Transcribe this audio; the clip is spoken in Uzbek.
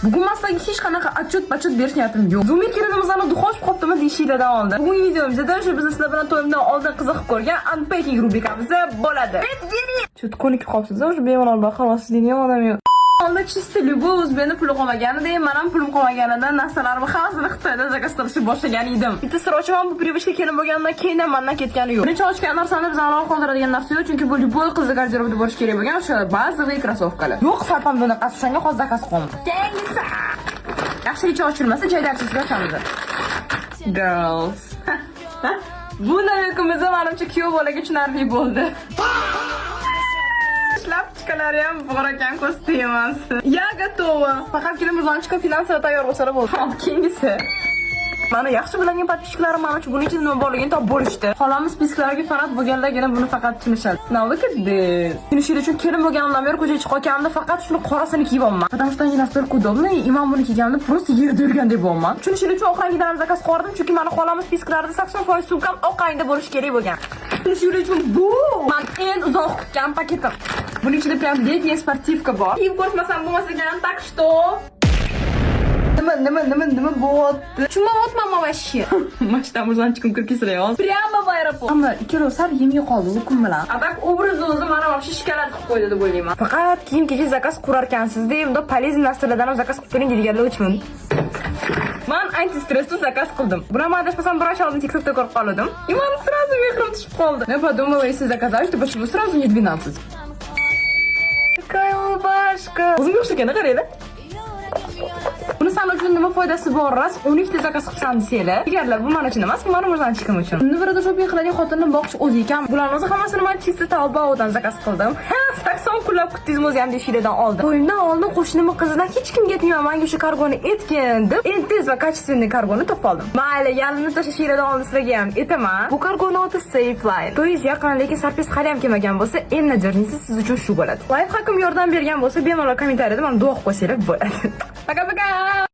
Bugun maslaga hech qanaqa отчет berish niyatim yo'q. Zoomir kelinimizlarni duxosh qopdimi deyishinglardan oldin. Bugungi videomizda o'sha biz sizlar bilan to'yimdan oldin qiziqib ko'rgan unpacking rubrikamizda bo'ladi. Chutqo'nik qolibsiz, o'sha bemalol baqirasiz degan odam yo'q. Onda чисто любой o'zbekni puli qolmaganida, men ham pulim qolmaganida narsalarimni hammasini Xitoydan zakaz qilishni boshlagan edim. Bitta sir ochaman, bu привычка kelin bo'lgandan keyin mendan ketgani yo'q. Birinchi ochgan narsani biz alohida qoldiradigan narsa yo'q, chunki bu любой qizni garderobida bo'lishi kerak bo'lgan o'sha bazaviy krossovkalar. Yo'q, sapam bunaqasi o'shanga hozir zakaz qildim. Keyingisi. Yaxshi ichi ochilmasa, joydarchisiga ochamiz. Girls. Bu navikimizda menimcha kuyov bolaga tushunarli bo'ldi. Шлапочкалari ham bor ekan, ko'sti emas. Ya готова. Faqatgina muzonchika finansiy tayyor bo'lsa bo'ldi. Hop, keyingisi. Mana yaxshi bilingan podpischikalarim mana shu buning ichida nima borligini topib bo'lishdi. Xolamiz spisklarga fanat bo'lganlargina buni faqat tushunishadi. Now look at this. Tunishingiz uchun kelin bo'lganimdan beri ko'chaga chiqib qolganimda faqat shuni qorasini kiyibman. Потому что они настолько удобные, и men buni kiyganimda просто yerda yurgandek bo'laman. Tunishingiz uchun oq rangidan ham zakaz qildim, chunki meni xolamiz spisklarida 80% sumkam oq rangda bo'lishi kerak bo'lgan. Tunishingiz uchun bu men eng uzoq kutgan paketim. Buning ichida prям летняя спортивка bor. Kiyib ko'rsmasam bo'lmas ekan, так что nima bo'lyapti? Tushunmayapman вообще. Mashta muzanchikim kirib kelsa Prямо в aeroport. Ammo ikkalovi sal yemay qoldi u kun bilan. Adak obrazi o'zi mana вообще shikolat qilib qo'ydi deb o'ylayman. Faqat kiyim-kechak zakaz qurarkansiz-da, endi полезный narsalardan ham zakaz qilib turing deganlar uchun. Men anti-stressni zakaz qildim. Buni men adashmasam bir oy oldin TikTokda ko'rib qoldim. И men сразу mehrim tushib qoldi. Я подумала, если заказать, то почему сразу не 12? Какая улыбашка. O'zimga o'xshagan qaraydi. Buni san uchun nima foydasi bor? Ras 12 ta zakaz qilsan desanglar. Agarlar bu men uchun emas, bu meni muzanchikim uchun. Uni birada shopping qiladigan xotinni boqish o'zi ekan. Bularni o'zi hammasini men chista Taobao'dan zakaz qildim. 80 kunlab kutdingiz o'zi ham deshiladan oldim. To'yimdan oldin qo'shnimning qizidan hech kim ketmayman, menga shu kargoni etgan deb, eng tez va качественный kargoni topib oldim. Mayli, yalinni tashlashinglardan oldin sizlarga ham aytaman. Bu kargoni oti Safeline. To'yingiz yaqin, lekin sarpes hali ham kelmagan bo'lsa, eng najornisi siz uchun shu bo'ladi. Life hakim yordam bergan bo'lsa, bemalol kommentariyada men duo qilib qo'ysanglar bo'ladi. Пока-пока.